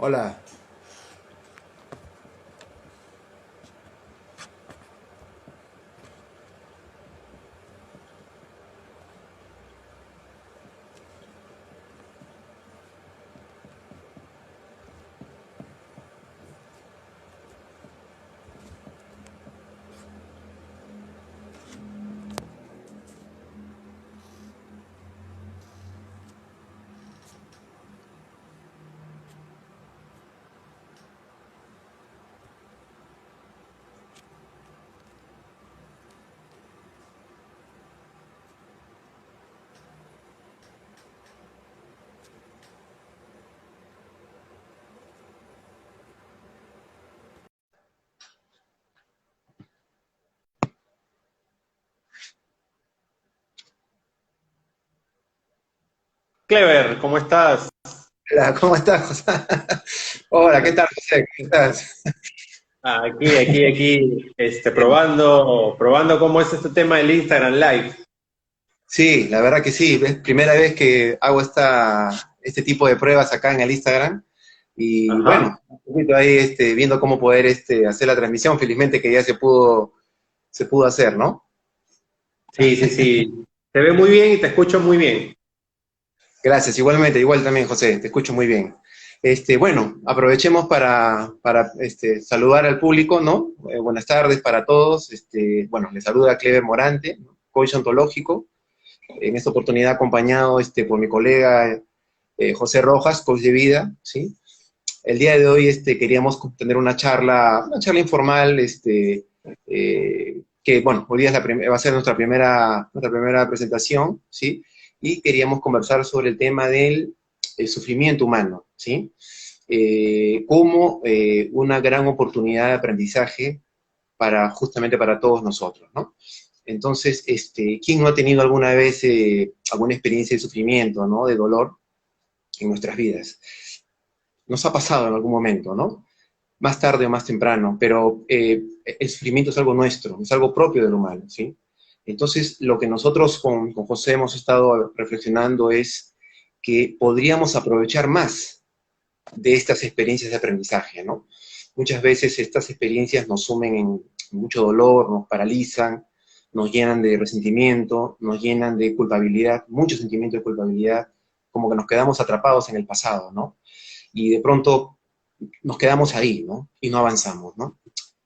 Hola. Clever, ¿cómo estás? Hola, ¿cómo estás, José? Hola, ¿qué tal, José? ¿Cómo estás? Aquí, Bien. probando cómo es este tema del Instagram Live. Sí, la verdad que sí. Es primera vez que hago este tipo de pruebas acá en el Instagram. Y Ajá. bueno, un poquito ahí viendo cómo poder hacer la transmisión. Felizmente que ya se pudo hacer, ¿no? Sí, sí, sí. Te ve muy bien y te escucho muy bien. Gracias, igualmente, igual también, José, te escucho muy bien. Bueno, aprovechemos para saludar al público, ¿no? Buenas tardes para todos. Bueno, les saluda Clever Morante, ¿no? Coach ontológico. En esta oportunidad acompañado por mi colega José Rojas, coach de vida, ¿sí? El día de hoy queríamos tener una charla informal, que bueno, hoy día va a ser nuestra primera presentación, ¿sí? Y queríamos conversar sobre el tema del sufrimiento humano, ¿sí? Como una gran oportunidad de aprendizaje justamente para todos nosotros, ¿no? Entonces, ¿quién no ha tenido alguna vez alguna experiencia de sufrimiento, ¿no? De dolor en nuestras vidas? Nos ha pasado en algún momento, ¿no? Más tarde o más temprano, pero el sufrimiento es algo nuestro, es algo propio del humano, ¿sí? Entonces, lo que nosotros con José hemos estado reflexionando es que podríamos aprovechar más de estas experiencias de aprendizaje, ¿no? Muchas veces estas experiencias nos sumen en mucho dolor, nos paralizan, nos llenan de resentimiento, nos llenan de culpabilidad, mucho sentimiento de culpabilidad, como que nos quedamos atrapados en el pasado, ¿no? Y de pronto nos quedamos ahí, ¿no? Y no avanzamos, ¿no?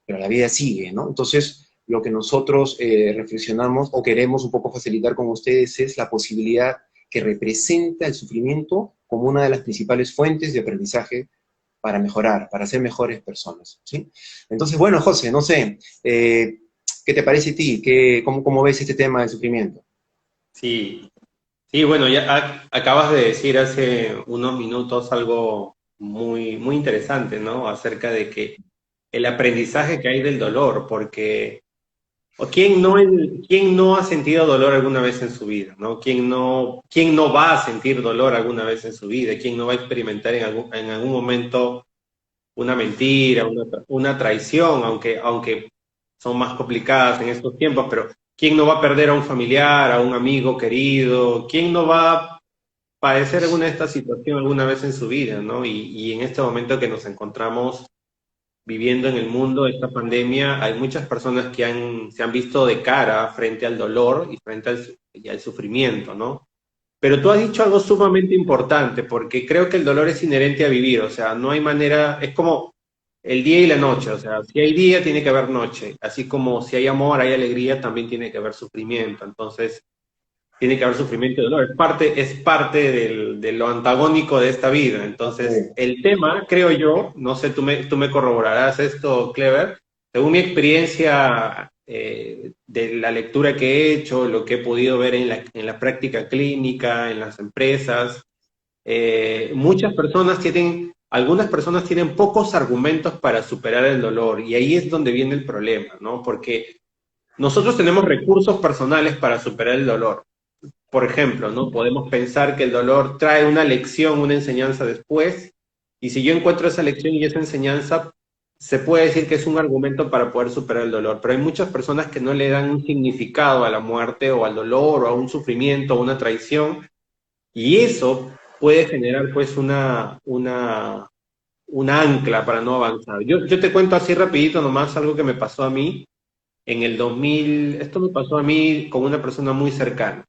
Pero la vida sigue, ¿no? Entonces, lo que nosotros reflexionamos o queremos un poco facilitar con ustedes es la posibilidad que representa el sufrimiento como una de las principales fuentes de aprendizaje para mejorar, para ser mejores personas, ¿sí? Entonces, bueno, José, no sé, ¿qué te parece a ti? ¿Cómo ves este tema del sufrimiento? Sí, sí, bueno, acabas de decir hace unos minutos algo muy, muy interesante, ¿no? Acerca de que el aprendizaje que hay del dolor, porque ¿o quién no ha sentido dolor alguna vez en su vida, ¿no? Quién no va a sentir dolor alguna vez en su vida? ¿Quién no va a experimentar en algún momento una mentira, una traición, aunque son más complicadas en estos tiempos, pero ¿quién no va a perder a un familiar, a un amigo querido? ¿Quién no va a padecer alguna de estas situaciones alguna vez en su vida, ¿no? Y en este momento que nos encontramos viviendo en el mundo de esta pandemia, hay muchas personas que se han visto de cara frente al dolor y frente y al sufrimiento, ¿no? Pero tú has dicho algo sumamente importante, porque creo que el dolor es inherente a vivir, o sea, no hay manera, es como el día y la noche, o sea, si hay día tiene que haber noche, así como si hay amor, hay alegría, también tiene que haber sufrimiento, entonces tiene que haber sufrimiento y dolor, es parte de lo antagónico de esta vida, entonces Ok. el tema, creo yo, no sé, tú me corroborarás esto, Clever, según mi experiencia de la lectura que he hecho, lo que he podido ver en la práctica clínica, en las empresas, algunas personas tienen pocos argumentos para superar el dolor y ahí es donde viene el problema, ¿no? Porque nosotros tenemos recursos personales para superar el dolor. Por ejemplo, ¿no? Podemos pensar que el dolor trae una lección, una enseñanza después, y si yo encuentro esa lección y esa enseñanza, se puede decir que es un argumento para poder superar el dolor, pero hay muchas personas que no le dan un significado a la muerte o al dolor o a un sufrimiento o una traición, y eso puede generar pues una ancla para no avanzar. Yo te cuento así rapidito nomás algo que me pasó a mí en el 2000. Esto me pasó a mí con una persona muy cercana.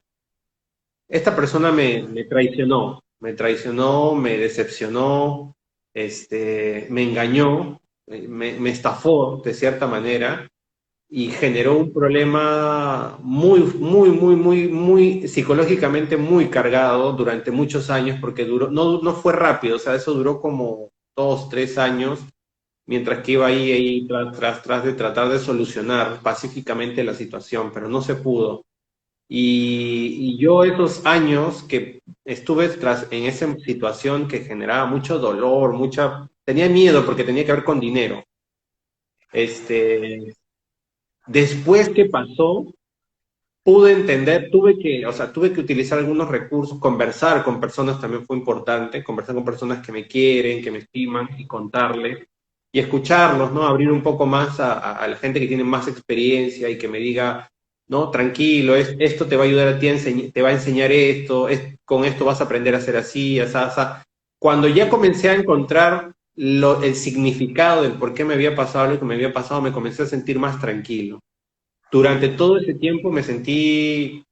Esta persona me traicionó, me decepcionó, me engañó, me estafó de cierta manera y generó un problema muy, muy, muy, muy, muy psicológicamente muy cargado durante muchos años porque duró, no fue rápido, o sea, eso duró como 2, 3 años, mientras que iba ahí tras de tratar de solucionar pacíficamente la situación, pero no se pudo. Y yo esos años que estuve en esa situación que generaba mucho dolor, tenía miedo porque tenía que ver con dinero. Este, Después que pasó, pude entender, o sea, tuve que utilizar algunos recursos, conversar con personas también fue importante, conversar con personas que me quieren, que me estiman y contarles y escucharlos, ¿no? Abrir un poco más a la gente que tiene más experiencia y que me diga, no, tranquilo, esto te va a ayudar a ti, te va a enseñar esto, con esto vas a aprender a hacer así, así, así. Cuando ya comencé a encontrar el significado del por qué me había pasado lo que me había pasado, me comencé a sentir más tranquilo. Durante todo ese tiempo me sentí,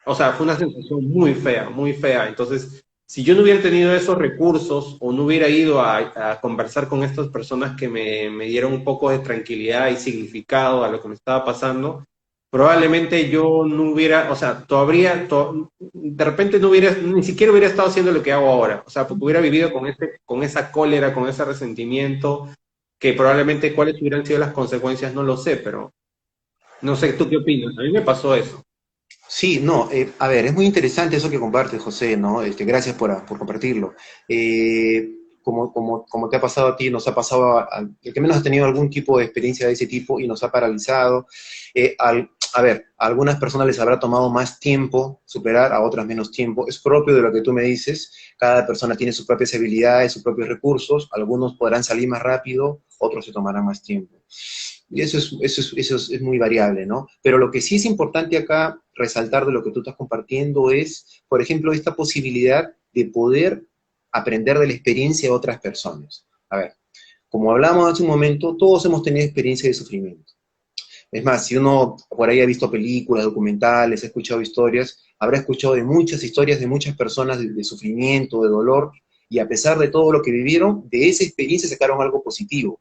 o sea, fue una sensación muy fea, muy fea. Entonces, si yo no hubiera tenido esos recursos o no hubiera ido a conversar con estas personas que me dieron un poco de tranquilidad y significado a lo que me estaba pasando, probablemente yo no hubiera, o sea, de repente no hubiera, ni siquiera hubiera estado haciendo lo que hago ahora. O sea, porque hubiera vivido con esa cólera, con ese resentimiento, que probablemente cuáles hubieran sido las consecuencias, no lo sé, pero no sé, ¿tú qué opinas? A mí me pasó eso. Sí, no, a ver, es muy interesante eso que compartes, José, ¿no? Gracias por compartirlo. Como te ha pasado a ti, nos ha pasado el que menos ha tenido algún tipo de experiencia de ese tipo y nos ha paralizado. A ver, a algunas personas les habrá tomado más tiempo superar, a otras menos tiempo. Es propio de lo que tú me dices. Cada persona tiene sus propias habilidades, sus propios recursos. Algunos podrán salir más rápido, otros se tomarán más tiempo. Y eso es muy variable, ¿no? Pero lo que sí es importante acá resaltar de lo que tú estás compartiendo es, por ejemplo, esta posibilidad de poder aprender de la experiencia de otras personas. A ver, como hablamos hace un momento, todos hemos tenido experiencia de sufrimiento. Es más, si uno por ahí ha visto películas, documentales, ha escuchado historias, habrá escuchado de muchas historias de muchas personas de sufrimiento, de dolor, y a pesar de todo lo que vivieron, de esa experiencia sacaron algo positivo.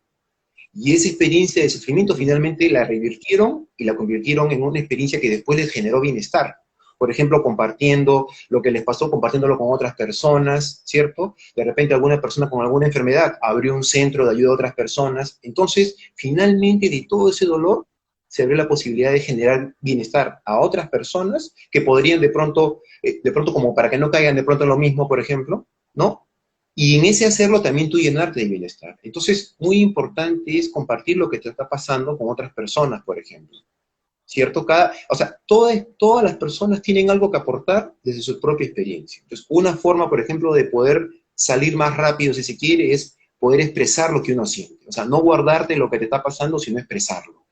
Y esa experiencia de sufrimiento finalmente la revirtieron y la convirtieron en una experiencia que después les generó bienestar. Por ejemplo, compartiendo lo que les pasó, compartiéndolo con otras personas, ¿cierto? De repente alguna persona con alguna enfermedad abrió un centro de ayuda a otras personas. Entonces, finalmente de todo ese dolor se abrió la posibilidad de generar bienestar a otras personas que podrían de pronto como para que no caigan de pronto en lo mismo, por ejemplo, ¿no? Y en ese hacerlo también tú llenarte de bienestar. Entonces, muy importante es compartir lo que te está pasando con otras personas, por ejemplo. ¿Cierto? O sea, todas las personas tienen algo que aportar desde su propia experiencia. Entonces, una forma, por ejemplo, de poder salir más rápido, si se quiere, es poder expresar lo que uno siente. O sea, no guardarte lo que te está pasando, sino expresarlo.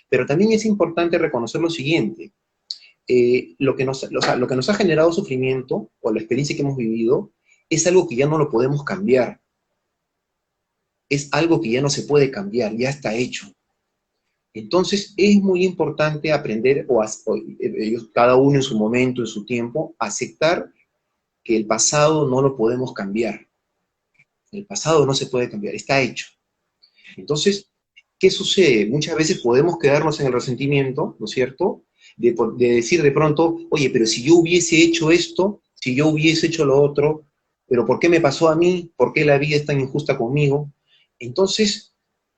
Pero también es importante reconocer lo siguiente. Lo que nos ha generado sufrimiento, o la experiencia que hemos vivido, es algo que ya no lo podemos cambiar, es algo que ya no se puede cambiar, ya está hecho. Entonces es muy importante aprender, ellos, cada uno en su momento, en su tiempo, aceptar que el pasado no lo podemos cambiar. El pasado no se puede cambiar, está hecho. Entonces, ¿qué sucede? Muchas veces podemos quedarnos en el resentimiento, ¿no es cierto? De decir de pronto, oye, pero si yo hubiese hecho esto, si yo hubiese hecho lo otro, pero ¿por qué me pasó a mí? ¿Por qué la vida es tan injusta conmigo? Entonces,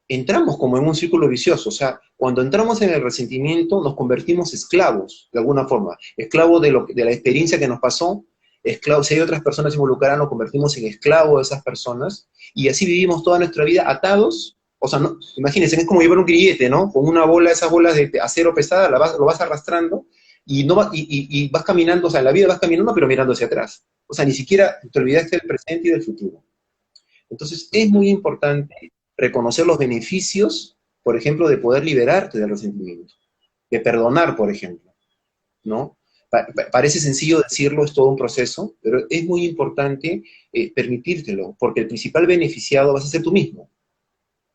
entramos como en un círculo vicioso. O sea, cuando entramos en el resentimiento, nos convertimos esclavos, de alguna forma. Esclavos de la experiencia que nos pasó, esclavos, si hay otras personas involucradas, nos convertimos en esclavos de esas personas, y así vivimos toda nuestra vida atados. O sea, no, imagínense, es como llevar un grillete, ¿no? Con una bola, esas bolas de acero pesada, lo vas arrastrando y, no va, y vas caminando, o sea, en la vida vas caminando, pero mirando hacia atrás. O sea, ni siquiera te olvidaste del presente y del futuro. Entonces, es muy importante reconocer los beneficios, por ejemplo, de poder liberarte del resentimiento, de perdonar, por ejemplo, ¿no? Parece sencillo decirlo, es todo un proceso, pero es muy importante permitírtelo, porque el principal beneficiado vas a ser tú mismo.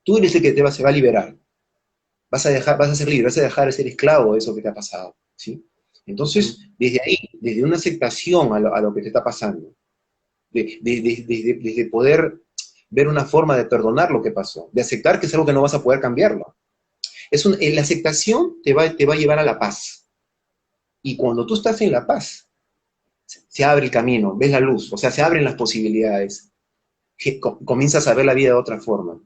Tú eres el que se va a liberar. Vas a ser libre, vas a dejar de ser esclavo de eso que te ha pasado, ¿sí? Entonces, desde ahí, desde una aceptación a lo que te está pasando, desde poder ver una forma de perdonar lo que pasó, de aceptar que es algo que no vas a poder cambiarlo. La aceptación te va a llevar a la paz. Y cuando tú estás en la paz, se abre el camino, ves la luz, o sea, se abren las posibilidades, comienzas a ver la vida de otra forma.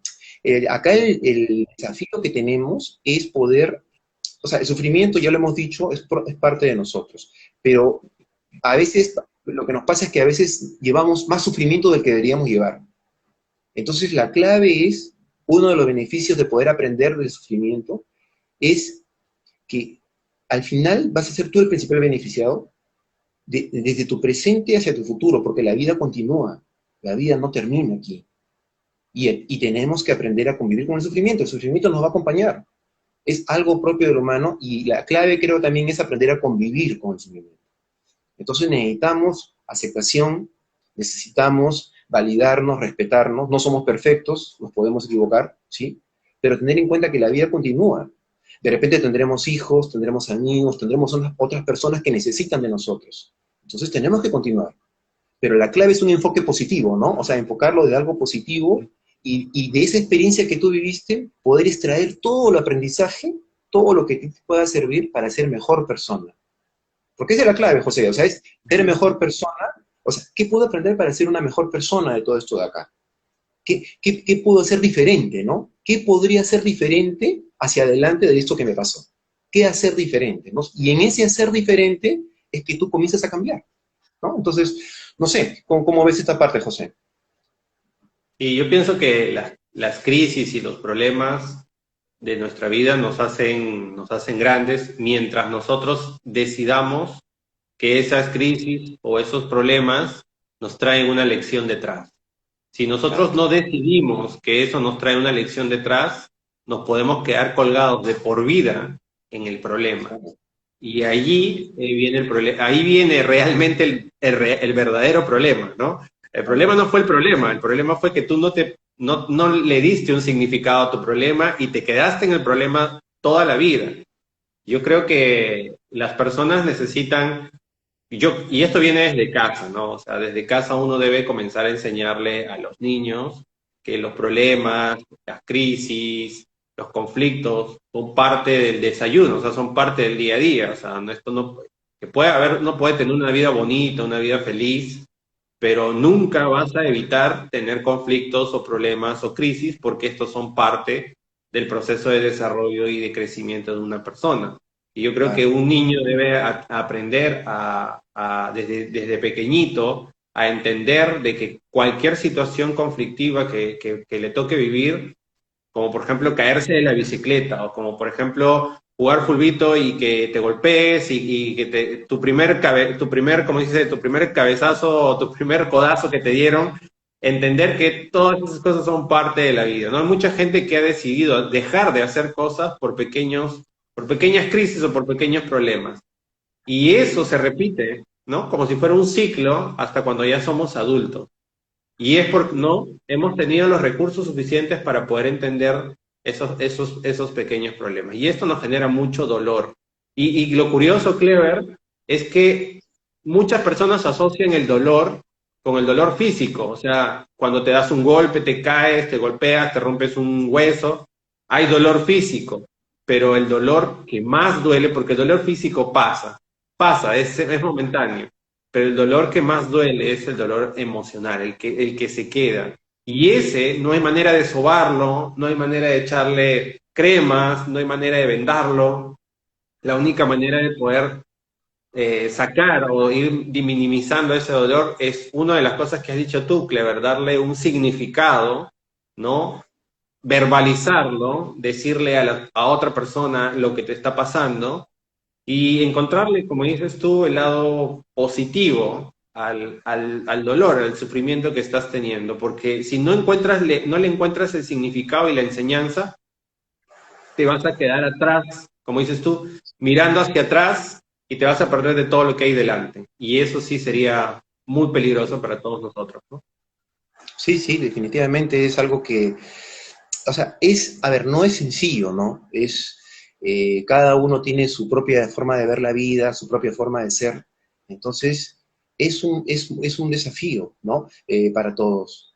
Acá el desafío que tenemos es poder, o sea, el sufrimiento, ya lo hemos dicho, es parte de nosotros, pero a veces lo que nos pasa es que a veces llevamos más sufrimiento del que deberíamos llevar. Entonces la clave es, uno de los beneficios de poder aprender del sufrimiento es que al final vas a ser tú el principal beneficiado desde tu presente hacia tu futuro, porque la vida continúa, la vida no termina aquí. Y tenemos que aprender a convivir con el sufrimiento nos va a acompañar, es algo propio del humano, y la clave creo también es aprender a convivir con el sufrimiento. Entonces necesitamos aceptación, necesitamos validarnos, respetarnos, no somos perfectos, nos podemos equivocar, ¿sí? Pero tener en cuenta que la vida continúa. De repente tendremos hijos, tendremos amigos, tendremos otras personas que necesitan de nosotros. Entonces tenemos que continuar. Pero la clave es un enfoque positivo, ¿no? O sea, enfocarlo de algo positivo y de esa experiencia que tú viviste, poder extraer todo el aprendizaje, todo lo que te pueda servir para ser mejor persona. Porque esa es la clave, José, o sea, es ser mejor persona. O sea, ¿qué puedo aprender para ser una mejor persona de todo esto de acá? ¿Qué puedo hacer diferente, no? ¿Qué podría ser diferente hacia adelante de esto que me pasó? ¿Qué hacer diferente, no? Y en ese hacer diferente es que tú comienzas a cambiar, ¿no? Entonces, no sé, ¿cómo ves esta parte, José? Y yo pienso que las crisis y los problemas de nuestra vida nos hacen grandes mientras nosotros decidamos que esas crisis o esos problemas nos traen una lección detrás. Si nosotros no decidimos que eso nos trae una lección detrás, nos podemos quedar colgados de por vida en el problema. Y allí viene el problema, ahí viene realmente el verdadero problema, ¿no? El problema no fue el problema fue que tú no le diste un significado a tu problema y te quedaste en el problema toda la vida. Yo creo que las personas necesitan, y esto viene desde casa, ¿no? O sea, desde casa uno debe comenzar a enseñarle a los niños que los problemas, las crisis, los conflictos son parte del desayuno, o sea, son parte del día a día. O sea, esto no, que puede haber, no puede tener una vida bonita, una vida feliz, pero nunca vas a evitar tener conflictos o problemas o crisis porque estos son parte del proceso de desarrollo y de crecimiento de una persona. Y yo creo que un niño debe aprender desde pequeñito a entender de que cualquier situación conflictiva que le toque vivir, como por ejemplo caerse de la bicicleta, o como por ejemplo jugar fulbito y que te golpees y que como dice, tu primer cabezazo o tu primer codazo que te dieron, entender que todas esas cosas son parte de la vida, ¿no? Hay mucha gente que ha decidido dejar de hacer cosas por pequeñas crisis o por pequeños problemas. Y eso se repite, ¿no? Como si fuera un ciclo hasta cuando ya somos adultos. Y es porque no hemos tenido los recursos suficientes para poder entender esos pequeños problemas. Y esto nos genera mucho dolor. Y lo curioso, Clever, es que muchas personas asocian el dolor con el dolor físico. O sea, cuando te das un golpe, te caes, te golpeas, te rompes un hueso, hay dolor físico. Pero el dolor que más duele, porque el dolor físico pasa, es momentáneo, pero el dolor que más duele es el dolor emocional, el que se queda. Y ese no hay manera de sobarlo, no hay manera de echarle cremas, no hay manera de vendarlo. La única manera de poder sacar o ir minimizando ese dolor es una de las cosas que has dicho tú, Clever, darle un significado, ¿no? Verbalizarlo, decirle a otra persona lo que te está pasando y encontrarle, como dices tú, el lado positivo al dolor, al sufrimiento que estás teniendo, porque si no le encuentras el significado y la enseñanza, te vas a quedar atrás, como dices tú, mirando hacia atrás y te vas a perder de todo lo que hay delante. Y eso sí sería muy peligroso para todos nosotros, ¿no? Sí, sí, definitivamente es algo que, o sea, es, a ver, no es sencillo, ¿no? Es, cada uno tiene su propia forma de ver la vida, su propia forma de ser. Entonces, es un desafío, ¿no? Para todos,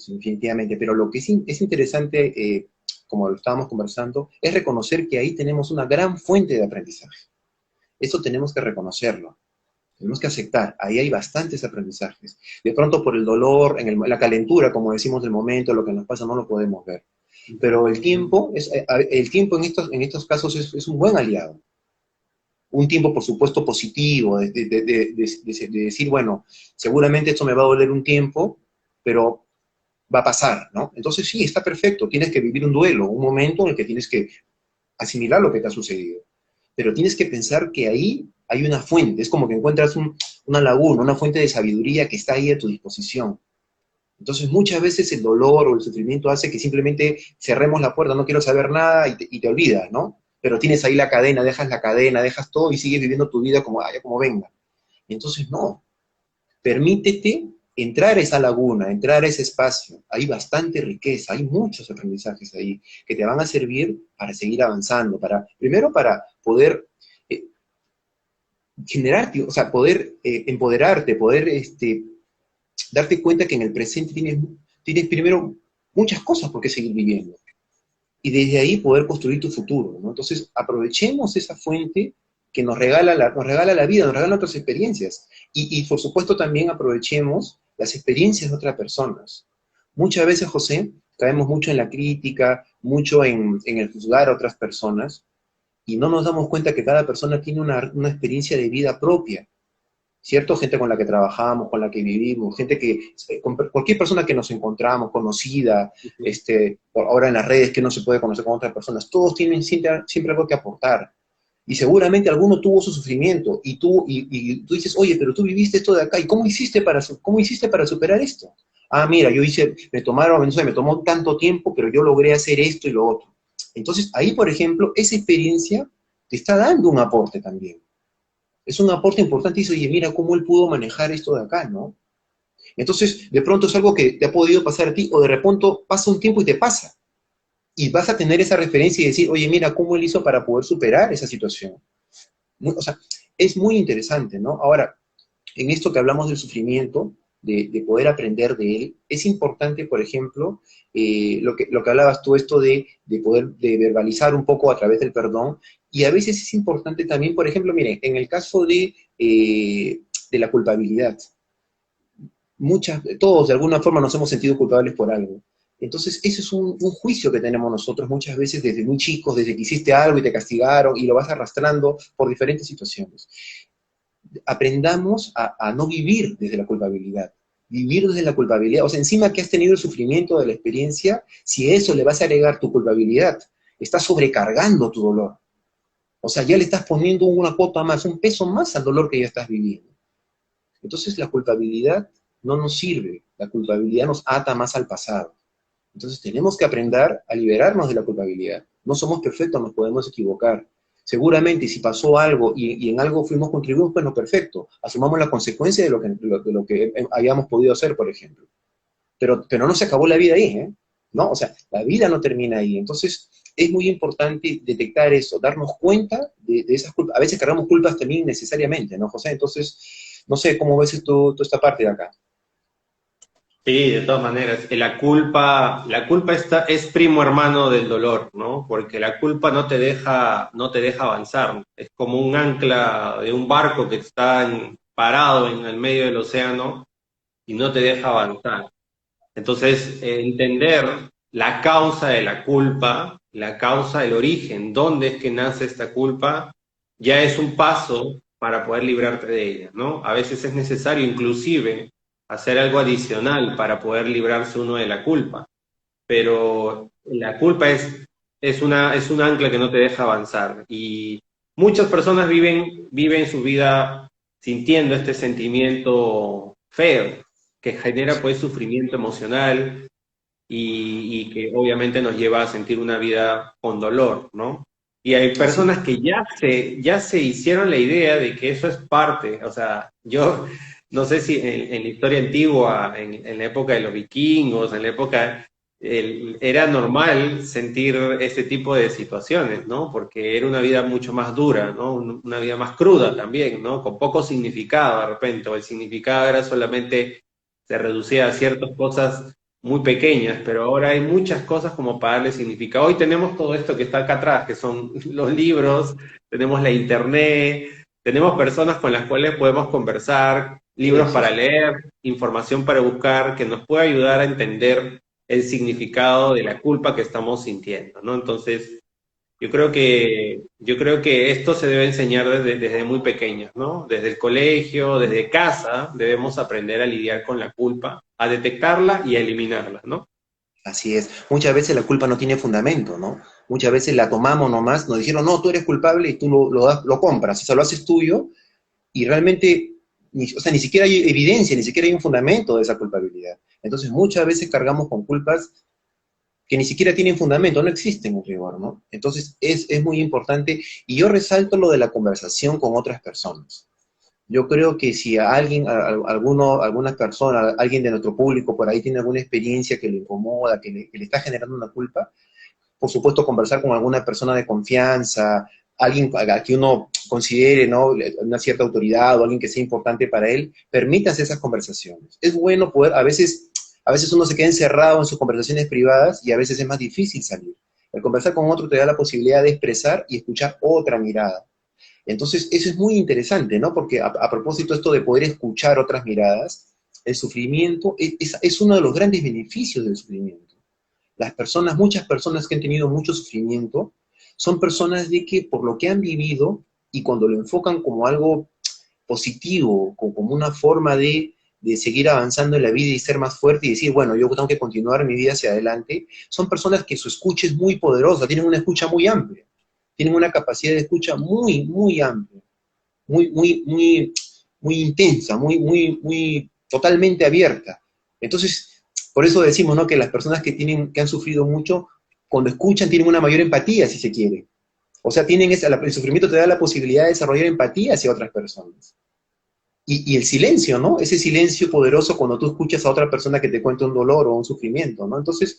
definitivamente. Pero lo que es interesante, como lo estábamos conversando, es reconocer que ahí tenemos una gran fuente de aprendizaje. Eso tenemos que reconocerlo. Tenemos que aceptar, ahí hay bastantes aprendizajes. De pronto por el dolor, la calentura, como decimos del momento, lo que nos pasa no lo podemos ver. Pero el tiempo en estos casos es un buen aliado. Un tiempo, por supuesto, positivo, de decir, bueno, seguramente esto me va a doler un tiempo, pero va a pasar, ¿no? Entonces sí, está perfecto, tienes que vivir un duelo, un momento en el que tienes que asimilar lo que te ha sucedido. Pero tienes que pensar que ahí hay una fuente, es como que encuentras una laguna, una fuente de sabiduría que está ahí a tu disposición. Entonces muchas veces el dolor o el sufrimiento hace que simplemente cerremos la puerta, no quiero saber nada y te olvidas, ¿no? Pero tienes ahí la cadena, dejas todo y sigues viviendo tu vida como, como venga. Entonces no, permítete entrar a esa laguna, entrar a ese espacio. Hay bastante riqueza, hay muchos aprendizajes ahí que te van a servir para seguir avanzando, primero para poder eh, generarte, o sea, poder empoderarte, poder darte cuenta que en el presente tienes primero muchas cosas por qué seguir viviendo. Y desde ahí poder construir tu futuro, ¿no? Entonces, aprovechemos esa fuente que nos regala la vida, nos regala otras experiencias. Y por supuesto también aprovechemos las experiencias de otras personas. Muchas veces, José, caemos mucho en la crítica, mucho en el juzgar a otras personas, y no nos damos cuenta que cada persona tiene una experiencia de vida propia. ¿Cierto? Gente con la que trabajamos, con la que vivimos, gente que, con cualquier persona que nos encontramos, conocida, ahora en las redes que no se puede conocer con otras personas, todos tienen siempre algo que aportar. Y seguramente alguno tuvo su sufrimiento, y tú dices, oye, pero tú viviste esto de acá, ¿y cómo hiciste para superar esto? Ah, mira, yo hice, no sé, me tomó tanto tiempo, pero yo logré hacer esto y lo otro. Entonces, ahí, por ejemplo, esa experiencia te está dando un aporte también. Es un aporte importante y dice, oye, mira cómo él pudo manejar esto de acá, ¿no? Entonces, de pronto es algo que te ha podido pasar a ti, o de repente pasa un tiempo y te pasa. Y vas a tener esa referencia y decir, oye, mira cómo él hizo para poder superar esa situación. O sea, es muy interesante, ¿no? Ahora, en esto que hablamos del sufrimiento, de poder aprender de él, es importante, por ejemplo, lo que hablabas tú, esto de poder de verbalizar un poco a través del perdón, y a veces es importante también, por ejemplo, miren, en el caso de la culpabilidad, todos de alguna forma nos hemos sentido culpables por algo. Entonces, eso es un juicio que tenemos nosotros muchas veces desde muy chicos, desde que hiciste algo y te castigaron y lo vas arrastrando por diferentes situaciones. Aprendamos a no vivir desde la culpabilidad, vivir desde la culpabilidad, o sea, encima que has tenido el sufrimiento de la experiencia, si a eso le vas a agregar tu culpabilidad, estás sobrecargando tu dolor, o sea, ya le estás poniendo una cuota más, un peso más al dolor que ya estás viviendo. Entonces la culpabilidad no nos sirve, la culpabilidad nos ata más al pasado. Entonces tenemos que aprender a liberarnos de la culpabilidad. No somos perfectos, nos podemos equivocar. Seguramente si pasó algo y en algo fuimos contribuidos, pues no perfecto. Asumamos la consecuencia de lo que hayamos podido hacer, por ejemplo. Pero no se acabó la vida ahí, ¿eh? ¿No? O sea, la vida no termina ahí. Entonces es muy importante detectar eso, darnos cuenta de esas culpas. A veces cargamos culpas también necesariamente, ¿no, José? Entonces, no sé, ¿cómo ves tú esta parte de acá? Sí, de todas maneras, la culpa es primo hermano del dolor, ¿no? Porque la culpa no te deja avanzar. Es como un ancla de un barco que está parado en el medio del océano y no te deja avanzar. Entonces, entender la causa de la culpa, la causa, el origen, dónde es que nace esta culpa, ya es un paso para poder librarte de ella, ¿no? A veces es necesario inclusive hacer algo adicional para poder librarse uno de la culpa, pero la culpa es un ancla que no te deja avanzar y muchas personas viven su vida sintiendo este sentimiento feo que genera pues sufrimiento emocional y que obviamente nos lleva a sentir una vida con dolor, ¿no? Y hay Así. personas que ya se hicieron la idea de que eso es parte, o sea, yo no sé si en la historia antigua, en la época de los vikingos, en la época, era normal sentir ese tipo de situaciones, ¿no? Porque era una vida mucho más dura, ¿no? Una vida más cruda también, ¿no? Con poco significado de repente, o el significado era solamente, se reducía a ciertas cosas muy pequeñas, pero ahora hay muchas cosas como para darle significado. Hoy tenemos todo esto que está acá atrás, que son los libros, tenemos la internet, tenemos personas con las cuales podemos conversar, libros Eso para es. leer, información para buscar, que nos puede ayudar a entender el significado de la culpa que estamos sintiendo, ¿no? Entonces, yo creo que esto se debe enseñar desde muy pequeños, ¿no? Desde el colegio, desde casa, debemos aprender a lidiar con la culpa, a detectarla y a eliminarla, ¿no? Así es. Muchas veces la culpa no tiene fundamento, ¿no? Muchas veces la tomamos nomás, nos dijeron, no, tú eres culpable y tú lo compras, o sea, lo haces tuyo y realmente, o sea, ni siquiera hay evidencia, ni siquiera hay un fundamento de esa culpabilidad. Entonces, muchas veces cargamos con culpas que ni siquiera tienen fundamento, no existen en rigor, ¿no? Entonces, es muy importante y yo resalto lo de la conversación con otras personas. Yo creo que si a alguien, algunas personas, alguien de nuestro público por ahí tiene alguna experiencia que le incomoda, que le está generando una culpa, por supuesto conversar con alguna persona de confianza, alguien a que uno considere, ¿no?, una cierta autoridad o alguien que sea importante para él, permítanse esas conversaciones. Es bueno poder, a veces uno se queda encerrado en sus conversaciones privadas y a veces es más difícil salir. El conversar con otro te da la posibilidad de expresar y escuchar otra mirada. Entonces, eso es muy interesante, ¿no? Porque a propósito esto de poder escuchar otras miradas, el sufrimiento es uno de los grandes beneficios del sufrimiento. Las personas, muchas personas que han tenido mucho sufrimiento, son personas de que por lo que han vivido y cuando lo enfocan como algo positivo, como una forma de seguir avanzando en la vida y ser más fuerte y decir, bueno, yo tengo que continuar mi vida hacia adelante, son personas que su escucha es muy poderosa, tienen una escucha muy amplia, tienen una capacidad de escucha muy, muy amplia, muy intensa, muy totalmente abierta. Entonces, por eso decimos, ¿no?, que las personas que han sufrido mucho, cuando escuchan tienen una mayor empatía, si se quiere. O sea, el sufrimiento te da la posibilidad de desarrollar empatía hacia otras personas. Y el silencio, ¿no? Ese silencio poderoso cuando tú escuchas a otra persona que te cuenta un dolor o un sufrimiento, ¿no? Entonces,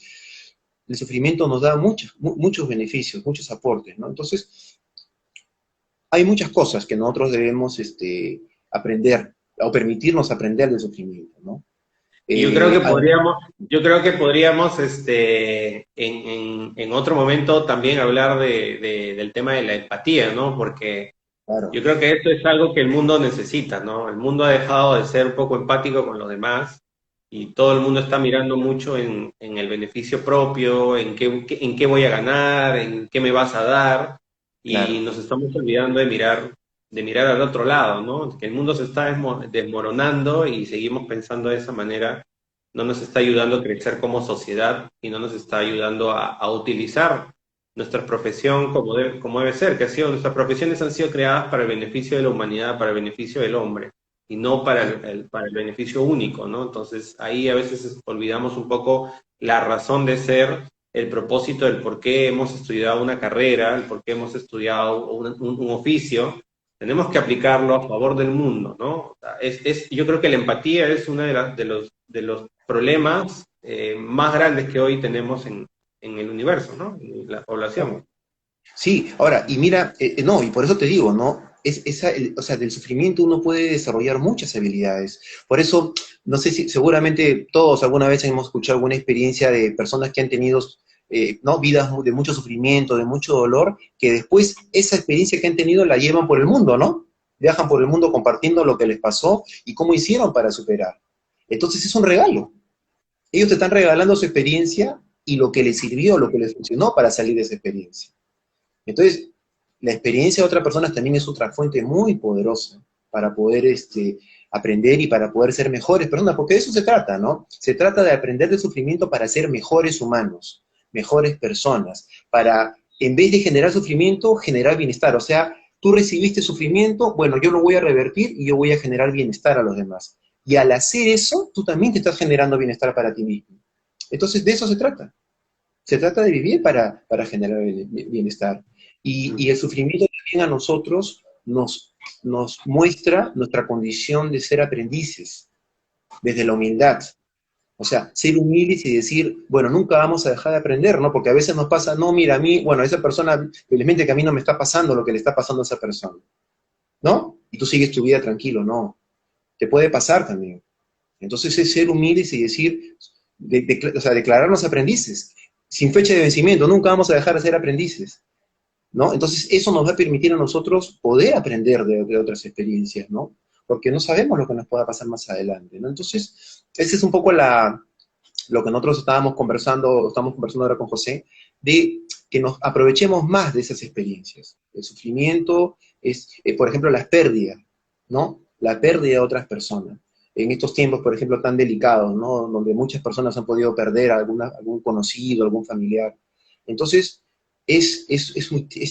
el sufrimiento nos da muchos beneficios, muchos aportes, ¿no? Entonces, hay muchas cosas que nosotros debemos aprender o permitirnos aprender del sufrimiento, ¿no? Y yo creo que podríamos en otro momento también hablar del tema de la empatía, ¿no? Porque Claro, yo creo que esto es algo que el mundo necesita, ¿no? El mundo ha dejado de ser un poco empático con los demás y todo el mundo está mirando mucho en el beneficio propio, en qué voy a ganar, en qué me vas a dar, y claro. nos estamos olvidando de mirar al otro lado, ¿no? Que el mundo se está desmoronando y seguimos pensando de esa manera, no nos está ayudando a crecer como sociedad y no nos está ayudando a utilizar nuestra profesión como debe ser, que nuestras profesiones han sido creadas para el beneficio de la humanidad, para el beneficio del hombre, y no para para el beneficio único, ¿no? Entonces ahí a veces olvidamos un poco la razón de ser, el propósito del por qué hemos estudiado una carrera, el por qué hemos estudiado un oficio. Tenemos que aplicarlo a favor del mundo, ¿no? O sea, yo creo que la empatía es uno de los problemas más grandes que hoy tenemos en el universo, ¿no? En la población. Sí, ahora, y mira, no, y por eso te digo, ¿no? O sea, del sufrimiento uno puede desarrollar muchas habilidades. Por eso, no sé si seguramente todos alguna vez hemos escuchado alguna experiencia de personas que han tenido, ¿no?, vidas de mucho sufrimiento, de mucho dolor, que después esa experiencia que han tenido la llevan por el mundo, ¿no? Viajan por el mundo compartiendo lo que les pasó y cómo hicieron para superar. Entonces es un regalo. Ellos te están regalando su experiencia y lo que les sirvió, lo que les funcionó para salir de esa experiencia. Entonces, la experiencia de otras personas también es otra fuente muy poderosa para poder aprender y para poder ser mejores personas, porque de eso se trata, ¿no? Se trata de aprender del sufrimiento para ser mejores humanos, mejores personas, para, en vez de generar sufrimiento, generar bienestar. O sea, tú recibiste sufrimiento, bueno, yo lo voy a revertir y yo voy a generar bienestar a los demás. Y al hacer eso, tú también te estás generando bienestar para ti mismo. Entonces, de eso se trata. Se trata de vivir para generar bienestar. Y el sufrimiento también a nosotros nos muestra nuestra condición de ser aprendices, desde la humildad. O sea, ser humildes y decir, bueno, nunca vamos a dejar de aprender, ¿no? Porque a veces nos pasa, no, mira, a mí, bueno, esa persona, felizmente que a mí no me está pasando lo que le está pasando a esa persona, ¿no? Y tú sigues tu vida tranquilo, no. Te puede pasar también. Entonces es ser humildes y decir, o sea, declararnos aprendices, sin fecha de vencimiento, nunca vamos a dejar de ser aprendices, ¿no? Entonces eso nos va a permitir a nosotros poder aprender de otras experiencias, ¿no? Porque no sabemos lo que nos pueda pasar más adelante, ¿no? Entonces, ese es un poco lo que nosotros estamos conversando ahora con José, de que nos aprovechemos más de esas experiencias. El sufrimiento es, por ejemplo, las pérdidas, ¿no? La pérdida de otras personas. En estos tiempos, por ejemplo, tan delicados, ¿no? Donde muchas personas han podido perder a algún conocido, algún familiar. Entonces, es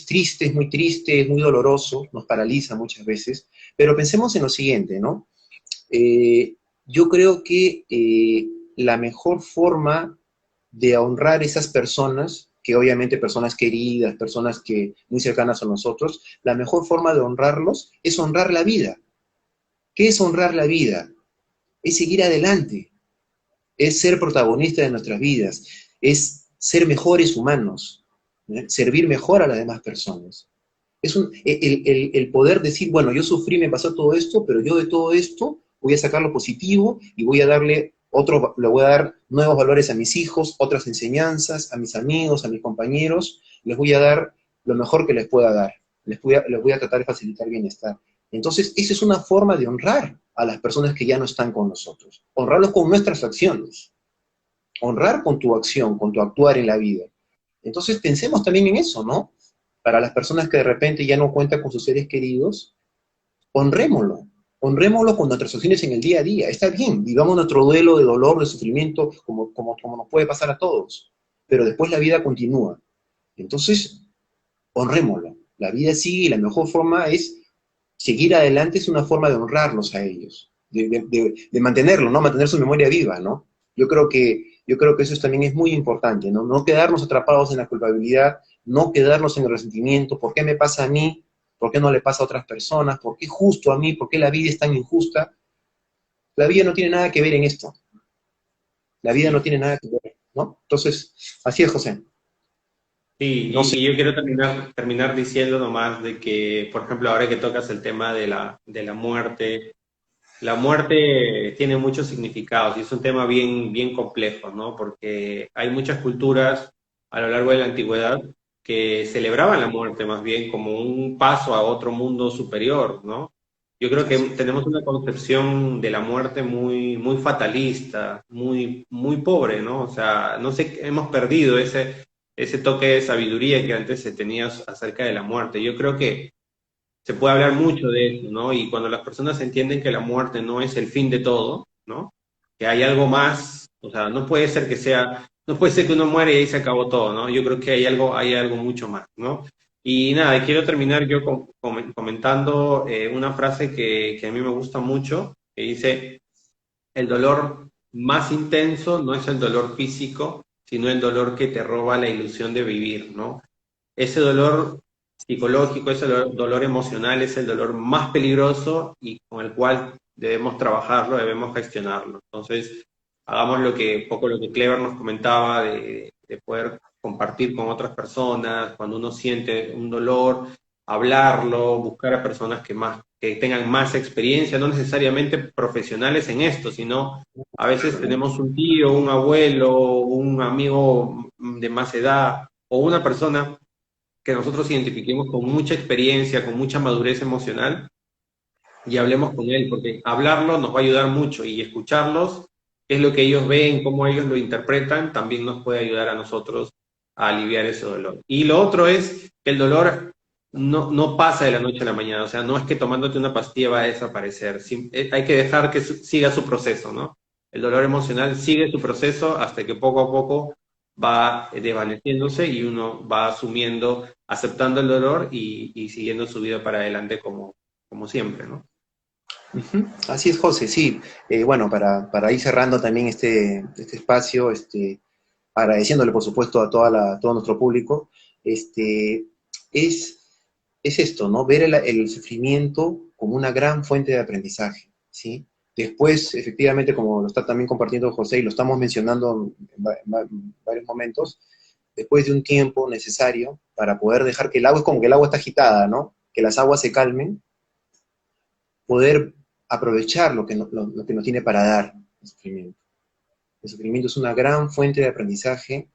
triste, es muy triste, es muy doloroso, nos paraliza muchas veces, pero pensemos en lo siguiente, ¿no? Yo creo que la mejor forma de honrar a esas personas, que obviamente personas queridas, personas que muy cercanas a nosotros, la mejor forma de honrarlos es honrar la vida. ¿Qué es honrar la vida? Es seguir adelante, es ser protagonista de nuestras vidas, es ser mejores humanos, ¿eh? Servir mejor a las demás personas. Es el poder decir, bueno, yo sufrí, me pasó todo esto, pero yo de todo esto voy a sacar lo positivo y voy a le voy a dar nuevos valores a mis hijos, otras enseñanzas, a mis amigos, a mis compañeros, les voy a dar lo mejor que les pueda dar, les voy a tratar de facilitar bienestar. Entonces, esa es una forma de honrar a las personas que ya no están con nosotros, honrarlos con nuestras acciones, honrar con tu acción, con tu actuar en la vida. Entonces, pensemos también en eso, ¿no? Para las personas que de repente ya no cuentan con sus seres queridos, honrémoslo. Honrémoslo con nuestras acciones en el día a día. Está bien, vivamos nuestro duelo de dolor, de sufrimiento, como nos puede pasar a todos. Pero después la vida continúa. Entonces, honrémoslo. La vida sigue y la mejor forma es seguir adelante, es una forma de honrarlos a ellos, de mantenerlo, ¿no? Mantener su memoria viva, ¿no? Yo creo que eso también es muy importante, ¿no? No quedarnos atrapados en la culpabilidad, no quedarnos en el resentimiento, ¿por qué me pasa a mí? ¿Por qué no le pasa a otras personas? ¿Por qué justo a mí? ¿Por qué la vida es tan injusta? La vida no tiene nada que ver en esto. La vida no Sí. tiene nada que ver, ¿no? Entonces, así es, José. Sí, No sé. y yo quiero terminar diciendo nomás de que, por ejemplo, ahora que tocas el tema de la muerte tiene muchos significados y es un tema bien, bien complejo, ¿no? Porque hay muchas culturas a lo largo de la antigüedad que celebraban la muerte más bien como un paso a otro mundo superior, ¿no? Yo creo que Así es. tenemos una concepción de la muerte muy, muy fatalista, muy, muy pobre, ¿no? O sea, no sé, hemos perdido ese toque de sabiduría que antes se tenía acerca de la muerte. Yo creo que se puede hablar mucho de eso, ¿no? Y cuando las personas entienden que la muerte no es el fin de todo, ¿no? Que hay algo más, o sea, no puede ser que uno muere y ahí se acabó todo, ¿no? Yo creo que hay algo mucho más, ¿no? Y nada, quiero terminar yo comentando una frase que a mí me gusta mucho, que dice, el dolor más intenso no es el dolor físico, sino el dolor que te roba la ilusión de vivir, ¿no? Ese dolor psicológico, ese dolor emocional es el dolor más peligroso y con el cual debemos trabajarlo, debemos gestionarlo. Entonces, hagamos poco lo que Clever nos comentaba de poder compartir con otras personas, cuando uno siente un dolor, hablarlo, buscar a personas que tengan más experiencia, no necesariamente profesionales en esto, sino a veces tenemos un tío, un abuelo, un amigo de más edad o una persona que nosotros identifiquemos con mucha experiencia, con mucha madurez emocional y hablemos con él, porque hablarlo nos va a ayudar mucho y escucharlos, qué es lo que ellos ven, cómo ellos lo interpretan, también nos puede ayudar a nosotros a aliviar ese dolor. Y lo otro es que el dolor no pasa de la noche a la mañana, o sea, no es que tomándote una pastilla va a desaparecer, hay que dejar que siga su proceso, ¿no? El dolor emocional sigue su proceso hasta que poco a poco va desvaneciéndose y uno va asumiendo, aceptando el dolor y siguiendo su vida para adelante como siempre, ¿no? Ujú. Así es, José, sí. Bueno, para ir cerrando también este espacio, agradeciéndole, por supuesto, a todo nuestro público, este, es esto, ¿no? Ver el sufrimiento como una gran fuente de aprendizaje, ¿sí? Después, efectivamente, como lo está también compartiendo José y lo estamos mencionando en varios momentos, después de un tiempo necesario para poder dejar que el agua, es como que el agua está agitada, ¿no? Que las aguas se calmen, poder aprovechar lo que nos tiene para dar el sufrimiento. El sufrimiento es una gran fuente de aprendizaje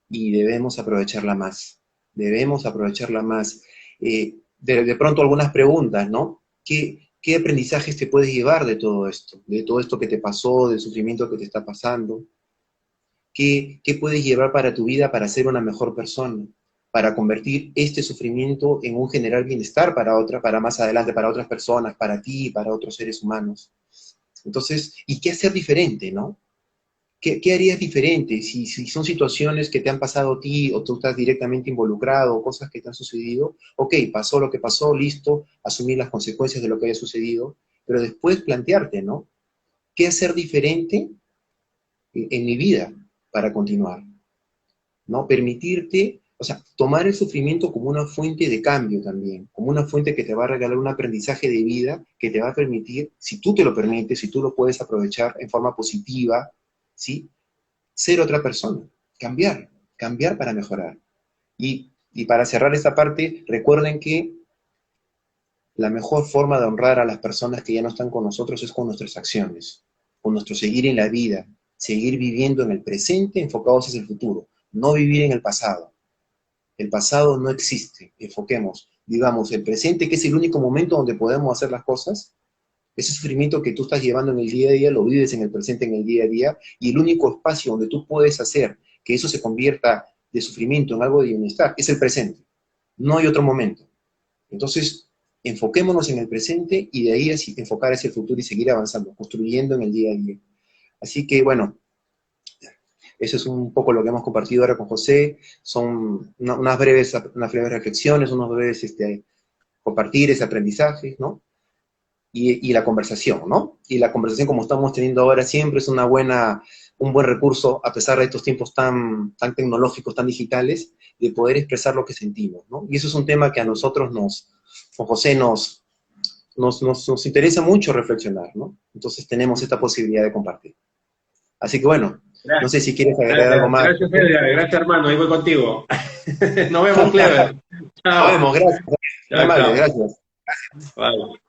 y debemos aprovecharla más. Debemos aprovecharla más. De pronto algunas preguntas, ¿no? ¿Qué aprendizajes te puedes llevar de todo esto? De todo esto que te pasó, del sufrimiento que te está pasando. ¿Qué puedes llevar para tu vida para ser una mejor persona? Para convertir este sufrimiento en un general bienestar para más adelante, para otras personas, para ti y para otros seres humanos. Entonces, ¿y qué hacer diferente, no? ¿Qué harías diferente si son situaciones que te han pasado a ti o tú estás directamente involucrado o cosas que te han sucedido? Ok, pasó lo que pasó, listo, asumir las consecuencias de lo que haya sucedido, pero después plantearte, ¿no? ¿Qué hacer diferente en mi vida para continuar? ¿No? Permitirte, o sea, tomar el sufrimiento como una fuente de cambio también, como una fuente que te va a regalar un aprendizaje de vida que te va a permitir, si tú te lo permites, si tú lo puedes aprovechar en forma positiva, ¿sí? Ser otra persona, cambiar para mejorar. Y para cerrar esta parte, recuerden que la mejor forma de honrar a las personas que ya no están con nosotros es con nuestras acciones, con nuestro seguir en la vida, seguir viviendo en el presente enfocados hacia el futuro, no vivir en el pasado. El pasado no existe, enfoquemos, digamos, el presente, que es el único momento donde podemos hacer las cosas. Ese sufrimiento que tú estás llevando en el día a día, lo vives en el presente, en el día a día, y el único espacio donde tú puedes hacer que eso se convierta de sufrimiento en algo de bienestar es el presente. No hay otro momento. Entonces, enfoquémonos en el presente y de ahí así enfocar hacia el futuro y seguir avanzando, construyendo en el día a día. Así que, bueno, eso es un poco lo que hemos compartido ahora con José. Son unas breves reflexiones, unos breves compartir ese aprendizaje, ¿no? Y la conversación, ¿no? Y la conversación como estamos teniendo ahora siempre es un buen recurso, a pesar de estos tiempos tan tecnológicos, tan digitales, de poder expresar lo que sentimos, ¿no? Y eso es un tema que a nosotros con José nos interesa mucho reflexionar, ¿no? Entonces tenemos esta posibilidad de compartir. Así que bueno, no sé si quieres agregar algo más. Gracias, Edgar. Gracias, hermano. Ahí voy contigo. Nos vemos, Clever. Nos Chao. vemos, gracias. Muy Chao, amable, chao. gracias. Bye.